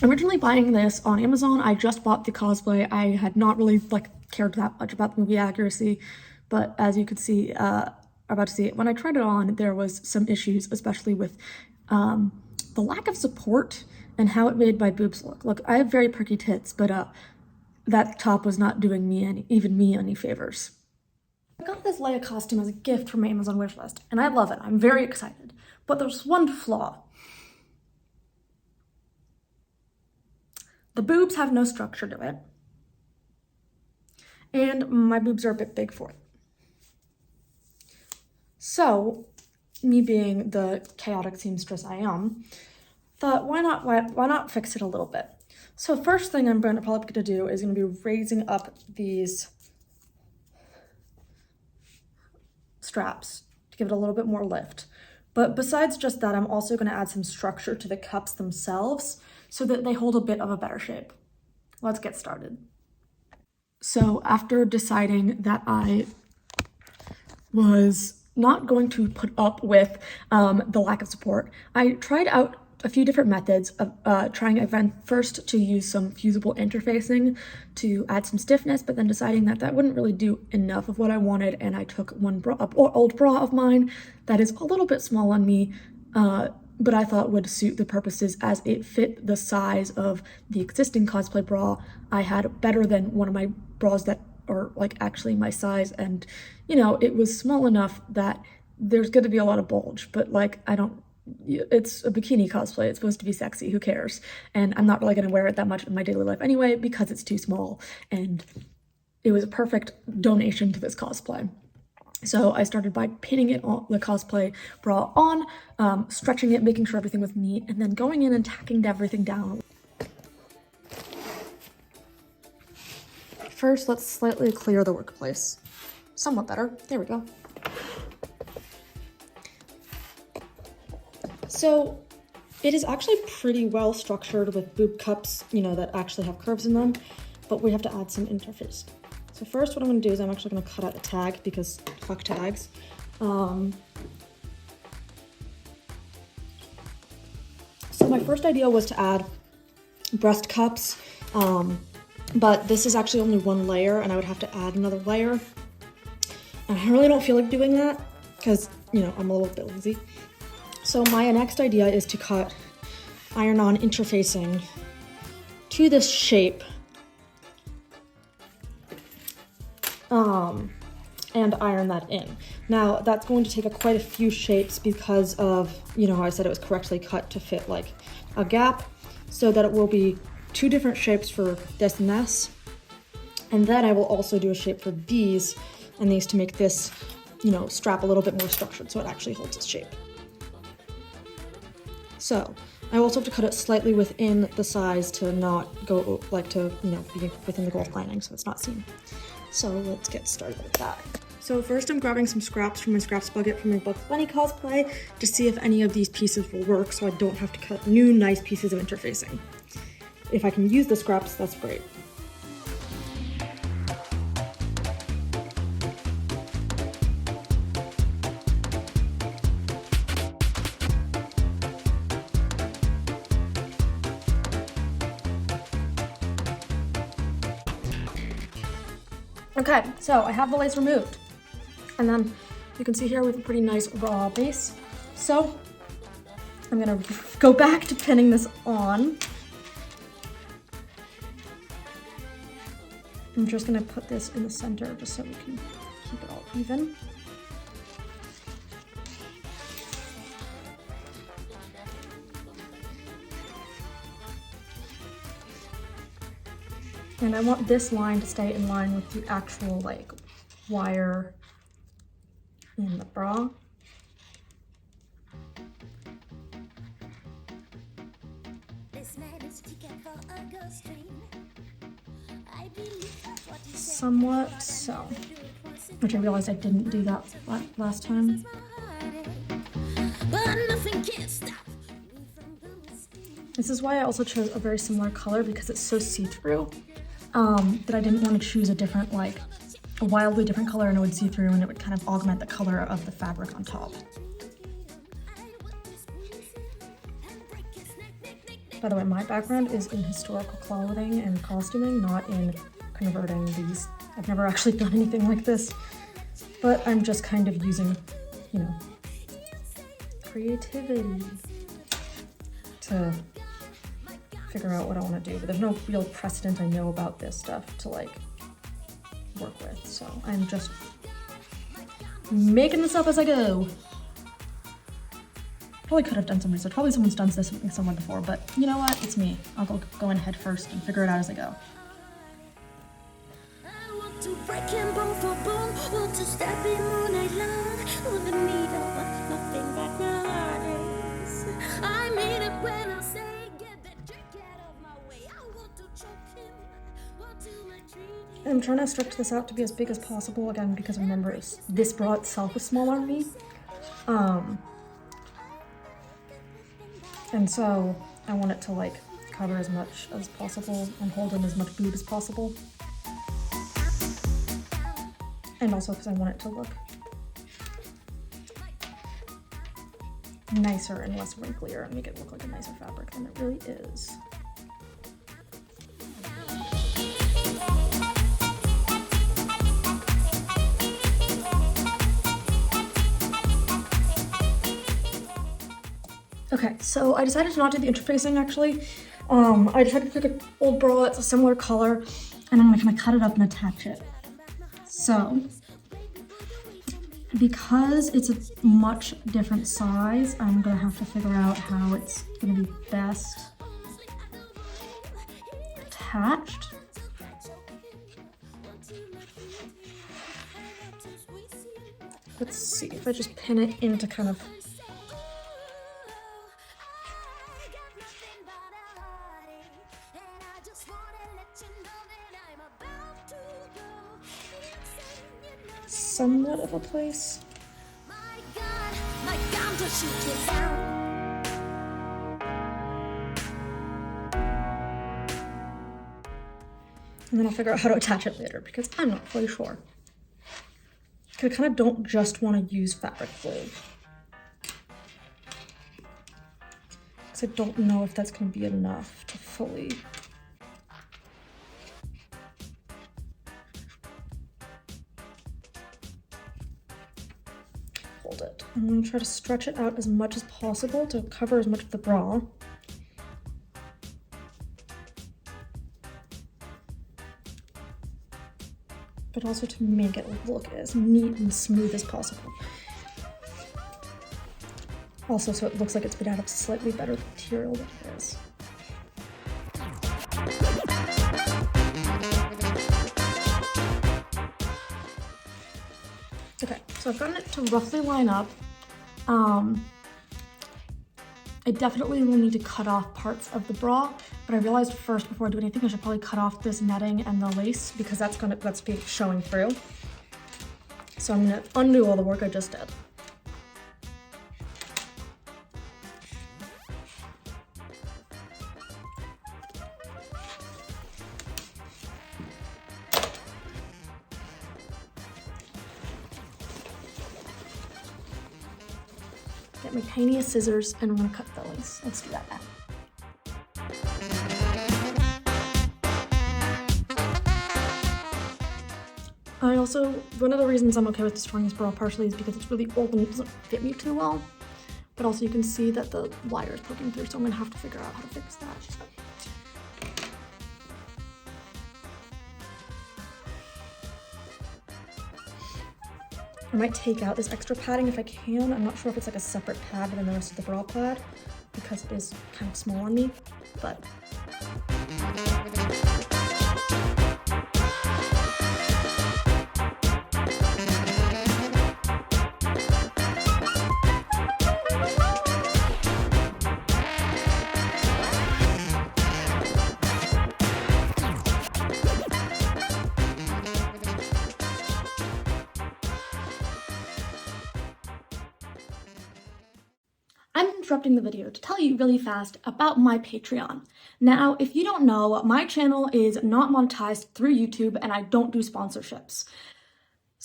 Originally buying this on Amazon, I just bought the Cosplay. I had not really cared that much about the movie accuracy, but as you could see, about to see it, when I tried it on, there was some issues, especially with the lack of support and how it made my boobs look. Look, I have very perky tits, but that top was not doing me any favors. I got this Leia costume as a gift from my Amazon wishlist, and I love it. I'm very excited, but there's one flaw. The boobs have no structure to it, and my boobs are a bit big for it. So, me being the chaotic seamstress I am, thought why not fix it a little bit. So first thing I'm probably going to do is going to be raising up these straps to give it a little bit more lift. But besides just that, I'm also going to add some structure to the cups themselves so that they hold a bit of a better shape. Let's get started. So after deciding that I was not going to put up with the lack of support, I tried out a few different methods of trying first to use some fusible interfacing to add some stiffness, but then deciding that that wouldn't really do enough of what I wanted, and I took one old bra of mine that is a little bit small on me, but I thought would suit the purposes as it fit the size of the existing cosplay bra I had better than one of my bras that are like actually my size, and you know, it was small enough that there's going to be a lot of bulge, but like it's a bikini cosplay, it's supposed to be sexy, who cares? And I'm not really going to wear it that much in my daily life anyway because it's too small, and it was a perfect donation to this cosplay. So I started by pinning it on the cosplay bra on, stretching it, making sure everything was neat, and then going in and tacking everything down. First, let's slightly clear the workplace. Somewhat better. There we go. So it is actually pretty well structured with boob cups, you know, that actually have curves in them, but we have to add some interface. So first what I'm going to do is I'm actually going to cut out a tag because fuck tags. So my first idea was to add breast cups, but this is actually only one layer and I would have to add another layer. And I really don't feel like doing that because, you know, I'm a little bit lazy. So my next idea is to cut iron-on interfacing to this shape, and iron that in. Now that's going to take quite a few shapes because of, you know, how I said it was correctly cut to fit like a gap, so that it will be two different shapes for this and this. And then I will also do a shape for these and these to make this, you know, strap a little bit more structured so it actually holds its shape. So I also have to cut it slightly within the size to not go like to, you know, be within the golf lining so it's not seen. So let's get started with that. So first I'm grabbing some scraps from my scraps bucket from my LittleGunBunny cosplay to see if any of these pieces will work so I don't have to cut new nice pieces of interfacing. If I can use the scraps, that's great. Okay, so I have the lace removed, and then you can see here we have a pretty nice raw base. So I'm gonna go back to pinning this on. I'm just gonna put this in the center just so we can keep it all even. And I want this line to stay in line with the actual like wire in the bra. Somewhat so, which I realized I didn't do that last time. This is why I also chose a very similar color, because it's so see-through. That I didn't want to choose a different, like, a wildly different color and it would see through and it would kind of augment the color of the fabric on top. By the way, my background is in historical clothing and costuming, not in converting these. I've never actually done anything like this, but I'm just kind of using, you know, creativity to figure out what I want to do. But there's no real precedent I know about this stuff to like work with, so I'm just making this up as I go. Probably could have done some research. Probably someone's done this somewhere before, but you know what? It's me. I'll go in head first and figure it out as I go. I want to break him bone for bone, want to stab him all night long, with the needle, but nothing but grenades. I mean it when I say, get that drink out of my way. I want to choke him, want to maltreat him. I'm trying to stretch this out to be as big as possible, again, because remember, this bra itself is small on me. And so I want it to like cover as much as possible and hold in as much boob as possible. And also because I want it to look nicer and less wrinklier and make it look like a nicer fabric than it really is. Okay, so I decided to not do the interfacing actually. I decided to pick an old bra that's a similar color, and I'm gonna kind of cut it up and attach it. So, because it's a much different size, I'm gonna have to figure out how it's gonna be best attached. Let's see if I just pin it into kind of somewhat of a place. And then I'll figure out how to attach it later because I'm not fully sure. I kind of don't just want to use fabric glue. Because I don't know if that's going to be enough to fully hold it. I'm going to try to stretch it out as much as possible to cover as much of the bra. But also to make it look as neat and smooth as possible. Also, so it looks like it's made out of slightly better material than it is. Okay, so I've gotten it to roughly line up. I definitely will need to cut off parts of the bra, but I realized first before I do anything I should probably cut off this netting and the lace because that's be showing through. So I'm gonna undo all the work I just did. Get my tiniest scissors and I'm gonna cut the lace. Let's do that now. I also, one of the reasons I'm okay with destroying this bra partially is because it's really old and it doesn't fit me too well. But also you can see that the wire is poking through, so I'm gonna have to figure out how to fix that. I might take out this extra padding if I can. I'm not sure if it's like a separate pad than the rest of the bra pad because it is kind of small on me, but. I'm interrupting the video to tell you really fast about my Patreon. Now, if you don't know, my channel is not monetized through YouTube and I don't do sponsorships.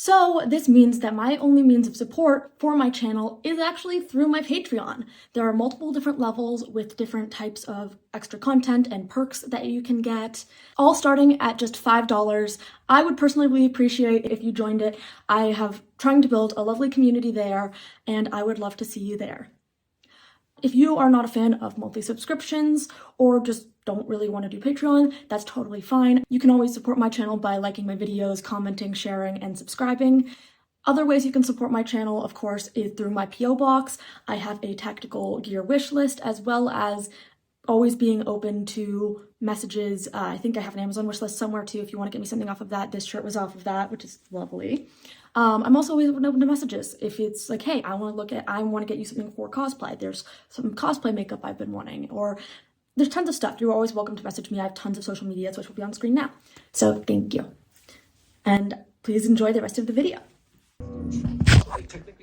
So this means that my only means of support for my channel is actually through my Patreon. There are multiple different levels with different types of extra content and perks that you can get, all starting at just $5. I would personally really appreciate if you joined it. I have trying to build a lovely community there, and I would love to see you there. If you are not a fan of monthly subscriptions or just don't really want to do Patreon, that's totally fine. You can always support my channel by liking my videos, commenting, sharing, and subscribing. Other ways you can support my channel, of course, is through my P.O. box. I have a tactical gear wish list, as well as always being open to messages. I think I have an Amazon wish list somewhere too if you want to get me something off of that. This shirt was off of that, which is lovely. I'm also always open to messages. If it's like, hey, I want to get you something for cosplay. There's some cosplay makeup I've been wanting, or there's tons of stuff. You're always welcome to message me. I have tons of social medias, which will be on screen now. So thank you. And please enjoy the rest of the video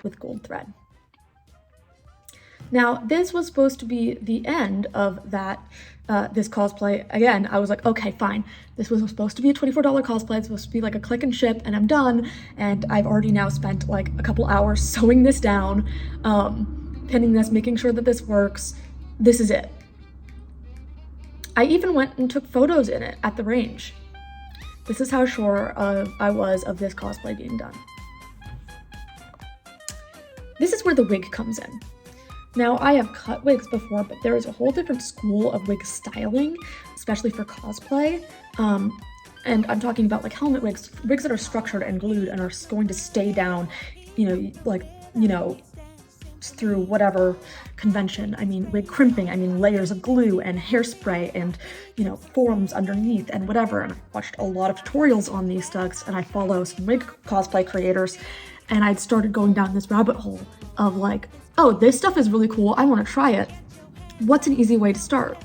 with gold thread. Now, this was supposed to be the end of that, this cosplay. Again, I was like, okay, fine. This was supposed to be a $24 cosplay. It's supposed to be like a click and ship, and I'm done. And I've already now spent like a couple hours sewing this down, pinning this, making sure that this works. This is it. I even went and took photos in it at the range. This is how sure I was of this cosplay being done. This is where the wig comes in. Now, I have cut wigs before, but there is a whole different school of wig styling, especially for cosplay. And I'm talking about like helmet wigs, wigs that are structured and glued and are going to stay down, through whatever convention. I mean, wig crimping, I mean, layers of glue and hairspray and, forms underneath and whatever. And I watched a lot of tutorials on these stuff, and I follow some wig cosplay creators, and I'd started going down this rabbit hole of like, oh, this stuff is really cool. I want to try it. What's an easy way to start?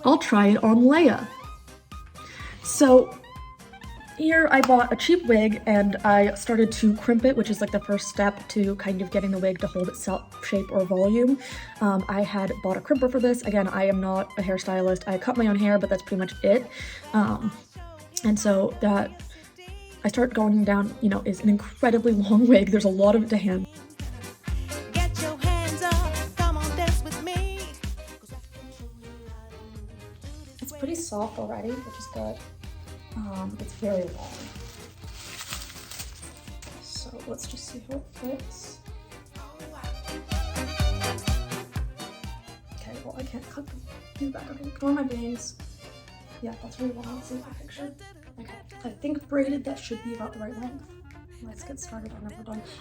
I'll try it on Leia. So here I bought a cheap wig and I started to crimp it, which is like the first step to kind of getting the wig to hold its shape or volume. I had bought a crimper for this. Again, I am not a hairstylist. I cut my own hair, but that's pretty much it. And so that I start going down, is an incredibly long wig. There's a lot of it to hand. Get your hands up, come on, dance with me. It's pretty soft already, which is good. It's very long. So let's just see how it fits. Okay, well, I can't cut the back. Okay, ignore my bangs. Yeah, that's really long. Let's see the picture. Okay, I think braided, that should be about the right length. Let's get started.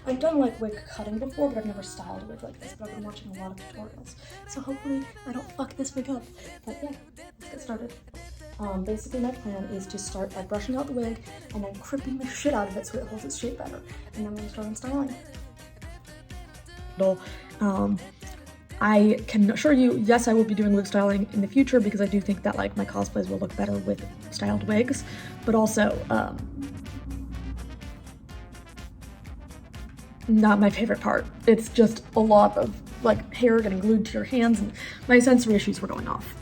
I've done like wig cutting before, but I've never styled a wig like this, but I've been watching a lot of tutorials. So hopefully I don't fuck this wig up. But yeah, let's get started. Basically my plan is to start by brushing out the wig and then crimping the shit out of it so it holds its shape better. And then we'll start on styling. I can assure you, yes, I will be doing wig styling in the future because I do think that like my cosplays will look better with styled wigs, but also not my favorite part. It's just a lot of like hair getting glued to your hands, and my sensory issues were going off.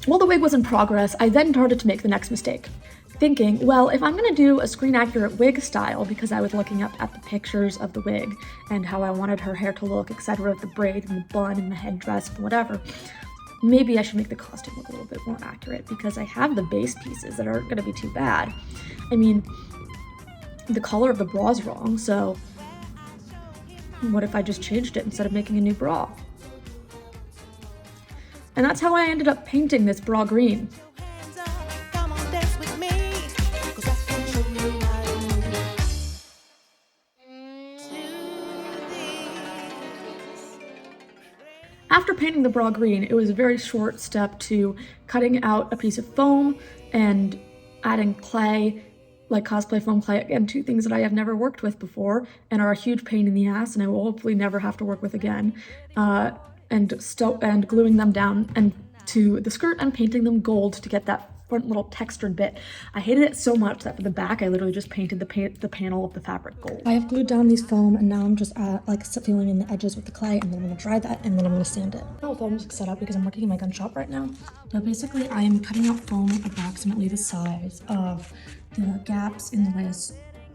While the wig was in progress, I then started to make the next mistake. Thinking, well, if I'm going to do a screen-accurate wig style, because I was looking up at the pictures of the wig and how I wanted her hair to look, etc., the braid and the bun and the headdress and whatever, maybe I should make the costume look a little bit more accurate because I have the base pieces that aren't going to be too bad. I mean, the color of the bra is wrong, so what if I just changed it instead of making a new bra? And that's how I ended up painting this bra green. After painting the bra green, it was a very short step to cutting out a piece of foam and adding clay like cosplay foam clay, again, two things that I have never worked with before and are a huge pain in the ass and I will hopefully never have to work with again, and gluing them down and to the skirt and painting them gold to get that front little textured bit. I hated it so much that for the back I literally just painted the panel of the fabric gold. I have glued down these foam and now I'm just like filling in the edges with the clay, and then I'm gonna dry that and then I'm gonna sand it. Oh, foam's set up because I'm working in my gun shop right now. So basically I'm cutting out foam approximately the size of the gaps in the Leia's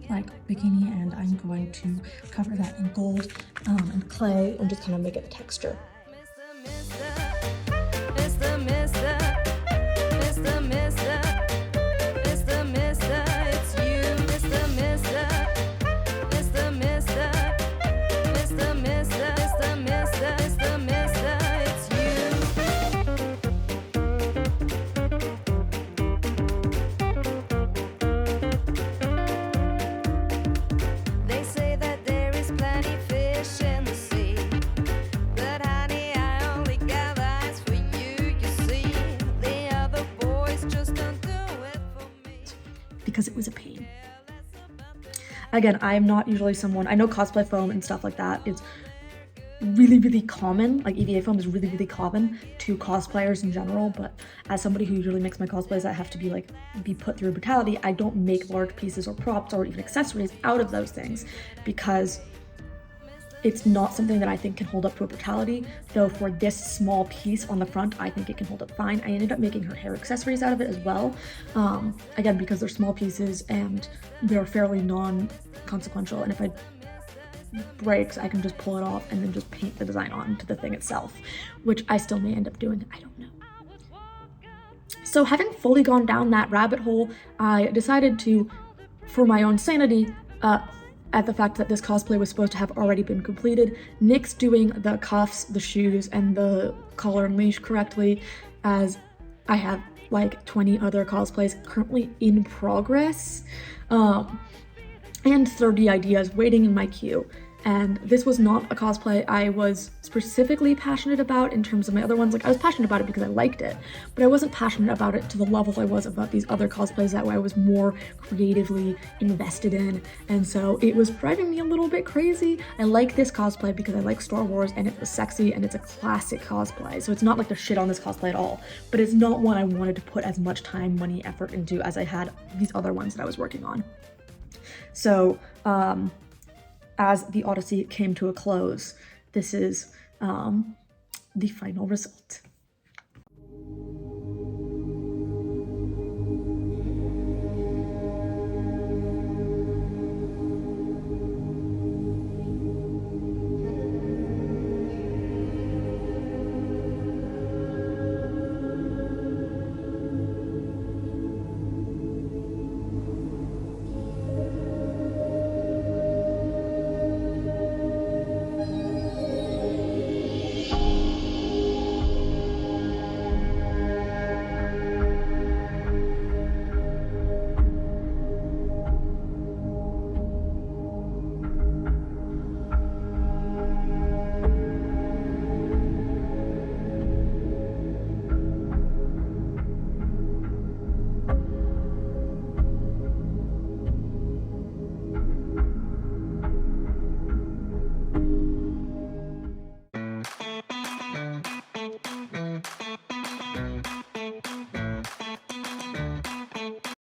like bikini, and I'm going to cover that in gold and clay and just kind of make it the texture. Because it was a pain. Again, I am not usually someone, I know cosplay foam and stuff like that is really, really common, like EVA foam is really, really common to cosplayers in general, but as somebody who usually makes my cosplays that have to be put through brutality, I don't make large pieces or props or even accessories out of those things because it's not something that I think can hold up to a brutality, though for this small piece on the front, I think it can hold up fine. I ended up making her hair accessories out of it as well, again, because they're small pieces and they're fairly non-consequential, and if it breaks, I can just pull it off and then just paint the design onto the thing itself, which I still may end up doing, I don't know. So having fully gone down that rabbit hole, I decided to, for my own sanity, at the fact that this cosplay was supposed to have already been completed, nix doing the cuffs, the shoes, and the collar and leash correctly, as I have like 20 other cosplays currently in progress, and 30 ideas waiting in my queue. And this was not a cosplay I was specifically passionate about in terms of my other ones. Like, I was passionate about it because I liked it, but I wasn't passionate about it to the level I was about these other cosplays that I was more creatively invested in. And so it was driving me a little bit crazy. I like this cosplay because I like Star Wars and it was sexy and it's a classic cosplay. So it's not like the shit on this cosplay at all, but it's not one I wanted to put as much time, money, effort into as I had these other ones that I was working on. So, as the Odyssey came to a close, this is the final result.